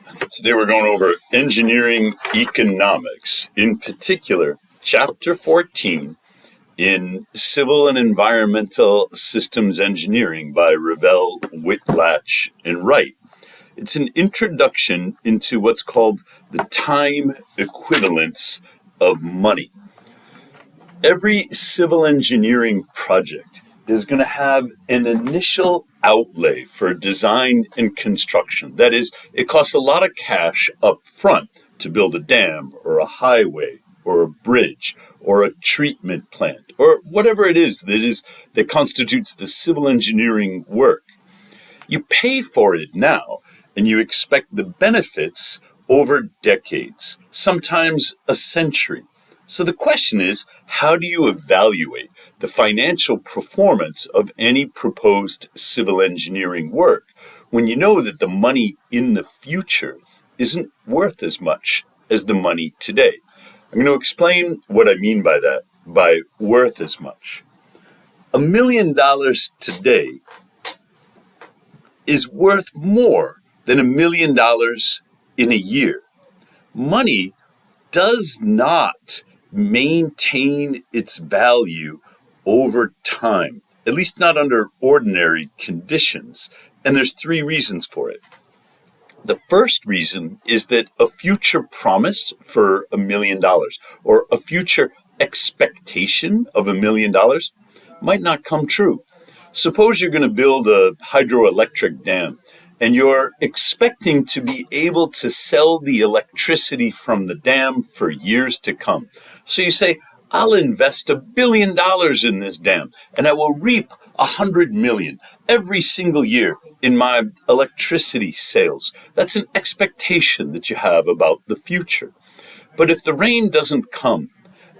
Today we're going over engineering economics, in particular, Chapter 14 in Civil and Environmental Systems Engineering by Revell, Whitlatch, and Wright. It's an introduction into what's called the time equivalence of money. Every civil engineering project is going to have an initial outlay for design and construction. That is, it costs a lot of cash up front to build a dam or a highway or a bridge or a treatment plant or whatever it is that constitutes the civil engineering work. You pay for it now and you expect the benefits over decades, sometimes a century. So the question is, how do you evaluate the financial performance of any proposed civil engineering work when you know that the money in the future isn't worth as much as the money today? I'm going to explain what I mean by that, by worth as much. $1 million today is worth more than $1 million in a year. Money does not maintain its value over time, at least not under ordinary conditions. And there's 3 reasons for it. The first reason is that a future promise for $1 million or a future expectation of $1 million might not come true. Suppose you're going to build a hydroelectric dam and you're expecting to be able to sell the electricity from the dam for years to come. So you say, I'll invest $1 billion in this dam and I will reap $100 million every single year in my electricity sales. That's an expectation that you have about the future. But if the rain doesn't come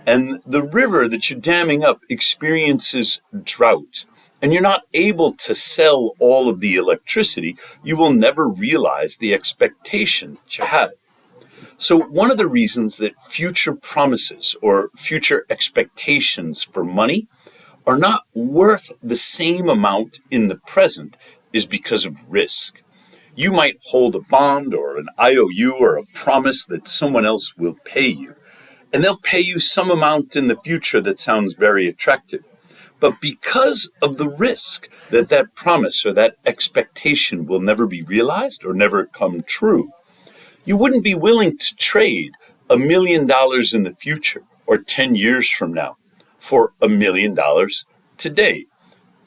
and the river that you're damming up experiences drought, and you're not able to sell all of the electricity, you will never realize the expectation that you had. So one of the reasons that future promises or future expectations for money are not worth the same amount in the present is because of risk. You might hold a bond or an IOU or a promise that someone else will pay you, and they'll pay you some amount in the future that sounds very attractive. But because of the risk that that promise or that expectation will never be realized or never come true, you wouldn't be willing to trade $1 million in the future or 10 years from now for $1 million today.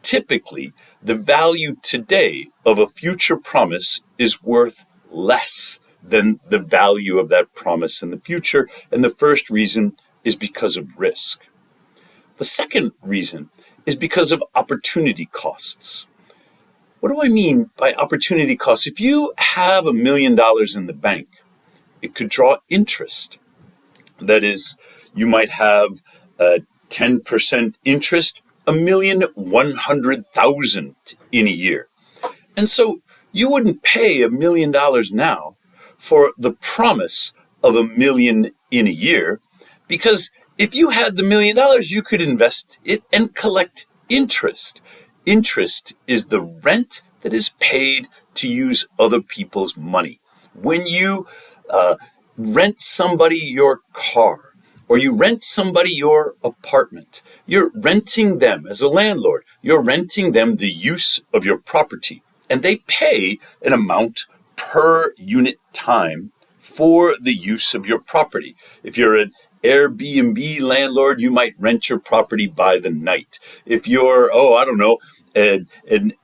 Typically, the value today of a future promise is worth less than the value of that promise in the future. And the first reason is because of risk. The second reason is because of opportunity costs. What do I mean by opportunity costs? If you have $1 million in the bank, it could draw interest. That is, you might have 10% interest, $1,100,000 in a year. And so you wouldn't pay $1 million now for the promise of $1 million in a year, because if you had the $1 million, you could invest it and collect interest. Interest is the rent that is paid to use other people's money. When you rent somebody your car, or you rent somebody your apartment, you're renting them as a landlord. You're renting them the use of your property, and they pay an amount per unit time for the use of your property. If you're an Airbnb landlord, you might rent your property by the night. If you're, an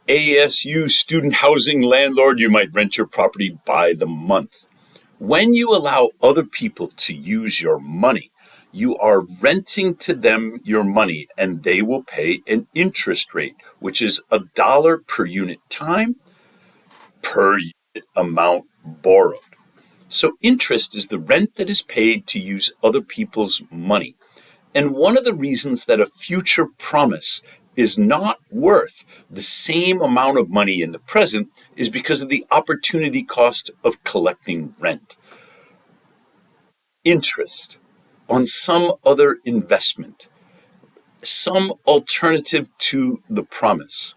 ASU student housing landlord, you might rent your property by the month. When you allow other people to use your money, you are renting to them your money, and they will pay an interest rate, which is $1 per unit time per unit amount borrowed. So interest is the rent that is paid to use other people's money. And one of the reasons that a future promise is not worth the same amount of money in the present is because of the opportunity cost of collecting rent. Interest on some other investment, some alternative to the promise.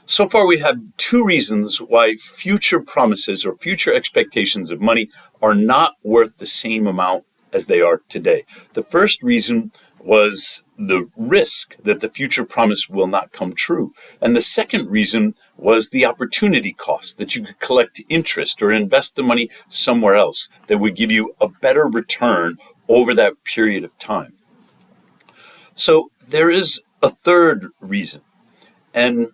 So far, we have two reasons why future promises or future expectations of money are not worth the same amount as they are today. The first reason was the risk that the future promise will not come true. And the second reason was the opportunity cost, that you could collect interest or invest the money somewhere else that would give you a better return over that period of time. So there is a third reason. And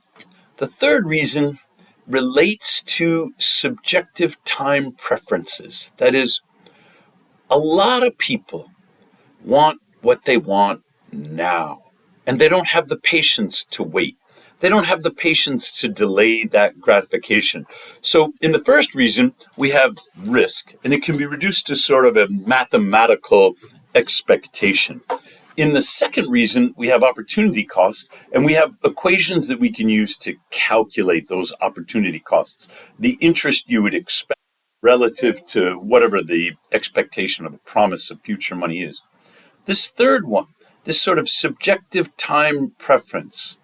the third reason relates to subjective time preferences. That is, a lot of people want what they want now, and they don't have the patience to wait. They don't have the patience to delay that gratification. So in the first reason, we have risk, and it can be reduced to sort of a mathematical expectation. In the second reason, we have opportunity cost, and we have equations that we can use to calculate those opportunity costs, the interest you would expect relative to whatever the expectation or the promise of future money is. This third one, this sort of subjective time preference,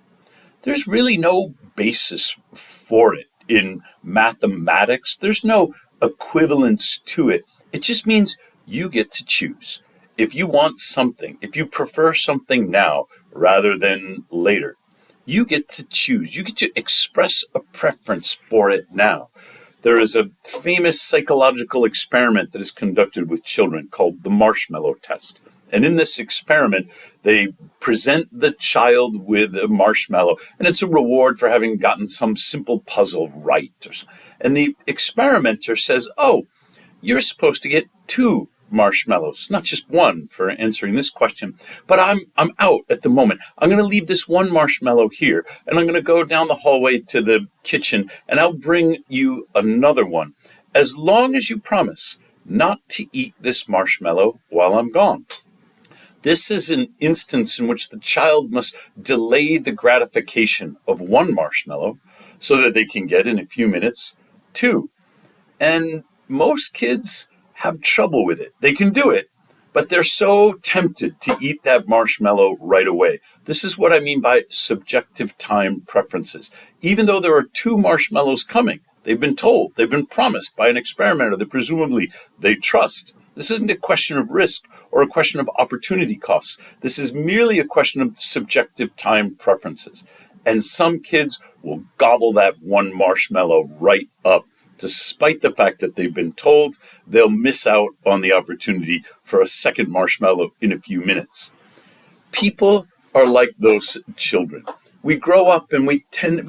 there's really no basis for it in mathematics. There's no equivalence to it. It just means you get to choose. If you want something, if you prefer something now rather than later, you get to choose. You get to express a preference for it now. There is a famous psychological experiment that is conducted with children called the marshmallow test. And in this experiment, they present the child with a marshmallow, and it's a reward for having gotten some simple puzzle right. And the experimenter says, oh, you're supposed to get 2 marshmallows, not just 1 for answering this question, but I'm out at the moment. I'm going to leave this 1 marshmallow here, and I'm going to go down the hallway to the kitchen, and I'll bring you another one, as long as you promise not to eat this marshmallow while I'm gone. This is an instance in which the child must delay the gratification of 1 marshmallow so that they can get in a few minutes 2. And most kids have trouble with it. They can do it, but they're so tempted to eat that marshmallow right away. This is what I mean by subjective time preferences. Even though there are 2 marshmallows coming, they've been told, they've been promised by an experimenter that presumably they trust. This isn't a question of risk or a question of opportunity costs. This is merely a question of subjective time preferences. And some kids will gobble that 1 marshmallow right up, despite the fact that they've been told they'll miss out on the opportunity for a second marshmallow in a few minutes. People are like those children. We grow up and we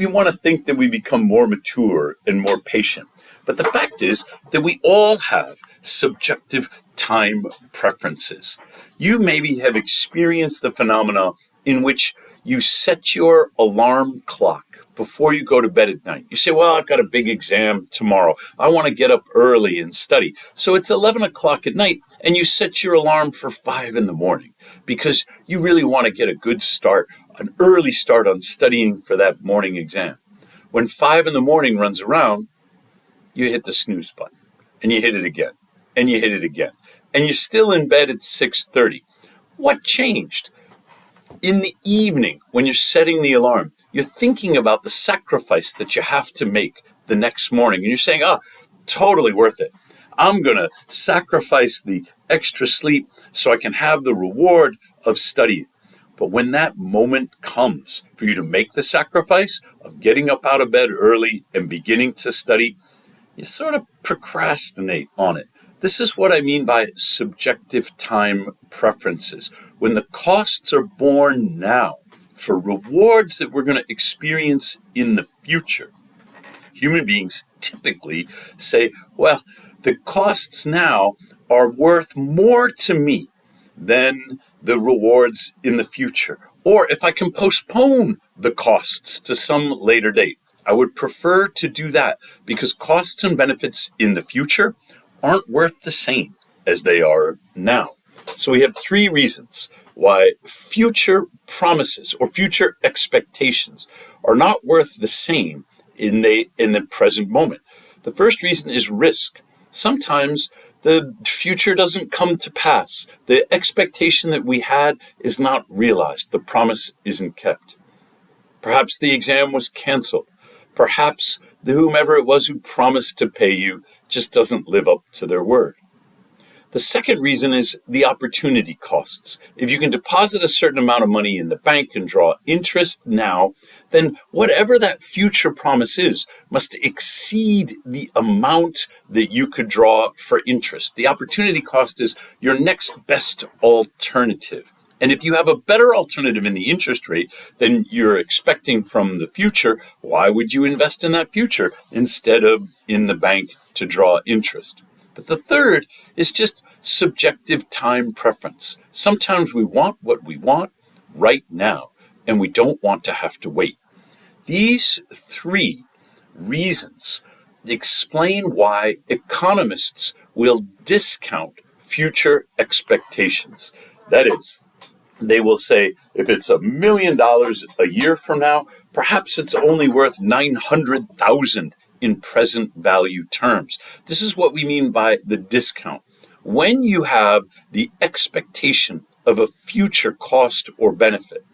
want to think that we become more mature and more patient. But the fact is that we all have subjective time preferences. You maybe have experienced the phenomena in which you set your alarm clock before you go to bed at night. You say, well, I've got a big exam tomorrow. I want to get up early and study. So it's 11 o'clock at night and you set your alarm for 5 in the morning because you really want to get a good start, an early start on studying for that morning exam. When 5 in the morning runs around, you hit the snooze button and you hit it again and you hit it again. And you're still in bed at 6:30. What changed? In the evening, when you're setting the alarm, you're thinking about the sacrifice that you have to make the next morning. And you're saying, totally worth it. I'm going to sacrifice the extra sleep so I can have the reward of studying. But when that moment comes for you to make the sacrifice of getting up out of bed early and beginning to study, you sort of procrastinate on it. This is what I mean by subjective time preferences. When the costs are borne now for rewards that we're going to experience in the future, human beings typically say, well, the costs now are worth more to me than the rewards in the future. Or if I can postpone the costs to some later date, I would prefer to do that because costs and benefits in the future aren't worth the same as they are now. So we have 3 reasons why future promises or future expectations are not worth the same in the present moment. The first reason is risk. Sometimes the future doesn't come to pass. The expectation that we had is not realized. The promise isn't kept. Perhaps the exam was canceled. Perhaps whomever it was who promised to pay you just doesn't live up to their word. The second reason is the opportunity costs. If you can deposit a certain amount of money in the bank and draw interest now, then whatever that future promise is must exceed the amount that you could draw for interest. The opportunity cost is your next best alternative. And if you have a better alternative in the interest rate than you're expecting from the future, why would you invest in that future instead of in the bank to draw interest? But the third is just subjective time preference. Sometimes we want what we want right now, and we don't want to have to wait. These three reasons explain why economists will discount future expectations. That is, they will say, if it's $1 million a year from now, perhaps it's only worth 900,000 in present value terms. This is what we mean by the discount. When you have the expectation of a future cost or benefit,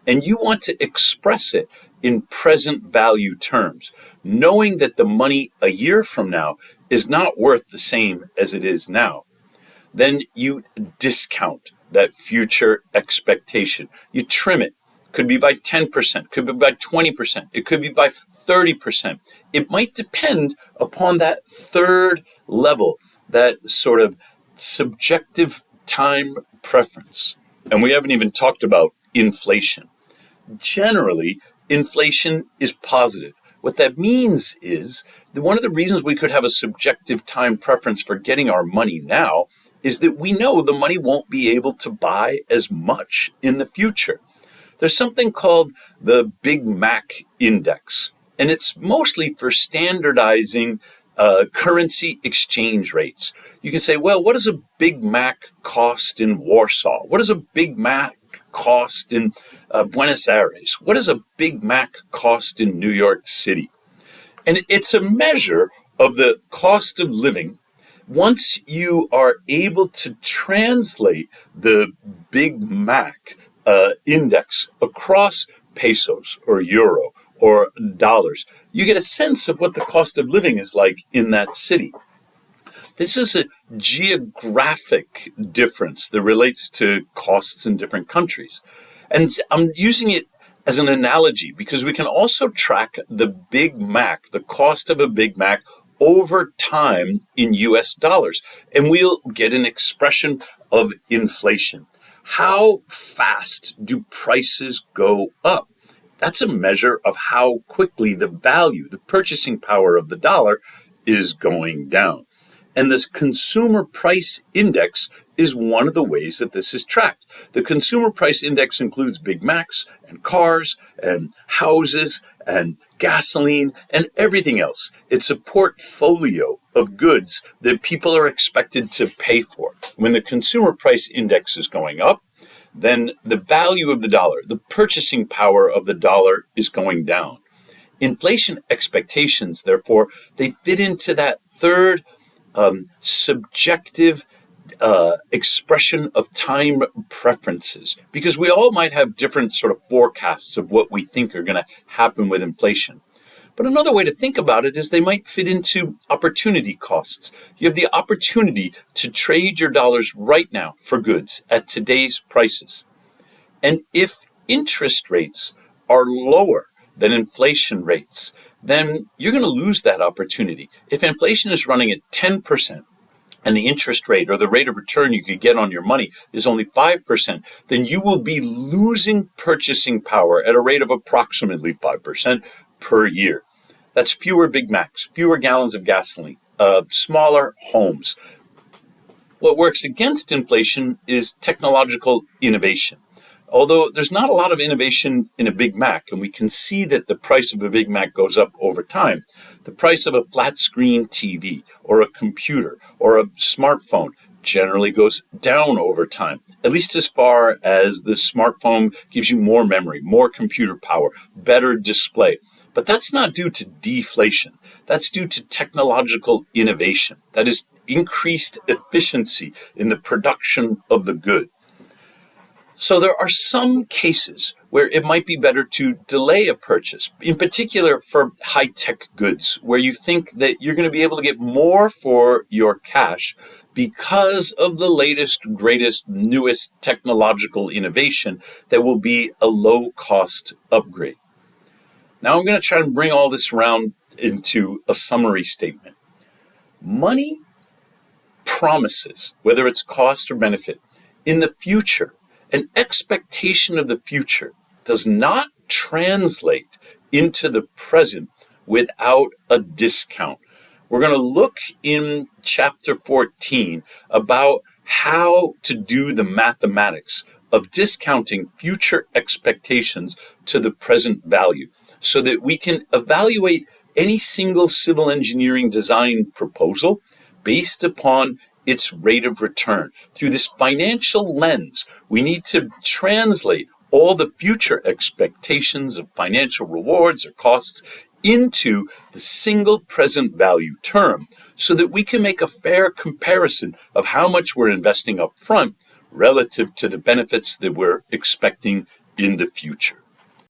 and you want to express it in present value terms, knowing that the money a year from now is not worth the same as it is now, then you discount that future expectation. You trim it. Could be by 10%, could be by 20%, it could be by 30%. It might depend upon that third level, that sort of subjective time preference. And we haven't even talked about inflation. Generally, inflation is positive. What that means is that one of the reasons we could have a subjective time preference for getting our money now is that we know the money won't be able to buy as much in the future. There's something called the Big Mac Index, and it's mostly for standardizing currency exchange rates. You can say, well, what does a Big Mac cost in Warsaw? What does a Big Mac cost in Buenos Aires? What does a Big Mac cost in New York City? And it's a measure of the cost of living. Once you are able to translate the Big Mac index across pesos or euro or dollars, you get a sense of what the cost of living is like in that city. This is a geographic difference that relates to costs in different countries. And I'm using it as an analogy because we can also track the Big Mac, the cost of a Big Mac over time in US dollars. And we'll get an expression of inflation. How fast do prices go up? That's a measure of how quickly the value, the purchasing power of the dollar is going down. And this consumer price index is one of the ways that this is tracked. The consumer price index includes Big Macs and cars and houses and gasoline and everything else. It's a portfolio of goods that people are expected to pay for. When the consumer price index is going up, then the value of the dollar, the purchasing power of the dollar is going down. Inflation expectations, therefore, they fit into that third subjective expression of time preferences, because we all might have different sort of forecasts of what we think are going to happen with inflation. But another way to think about it is they might fit into opportunity costs. You have the opportunity to trade your dollars right now for goods at today's prices. And if interest rates are lower than inflation rates, then you're going to lose that opportunity. If inflation is running at 10%, and the interest rate or the rate of return you could get on your money is only 5%, then you will be losing purchasing power at a rate of approximately 5% per year. That's fewer Big Macs, fewer gallons of gasoline, smaller homes. What works against inflation is technological innovation. Although there's not a lot of innovation in a Big Mac, and we can see that the price of a Big Mac goes up over time, the price of a flat screen TV or a computer or a smartphone generally goes down over time, at least as far as the smartphone gives you more memory, more computer power, better display. But that's not due to deflation. That's due to technological innovation. That is increased efficiency in the production of the good. So there are some cases where it might be better to delay a purchase, in particular for high-tech goods, where you think that you're going to be able to get more for your cash because of the latest, greatest, newest technological innovation that will be a low-cost upgrade. Now I'm going to try and bring all this around into a summary statement. Money promises, whether it's cost or benefit, in the future. An expectation of the future does not translate into the present without a discount. We're going to look in chapter 14 about how to do the mathematics of discounting future expectations to the present value so that we can evaluate any single civil engineering design proposal based upon its rate of return. Through this financial lens, we need to translate all the future expectations of financial rewards or costs into the single present value term so that we can make a fair comparison of how much we're investing up front relative to the benefits that we're expecting in the future.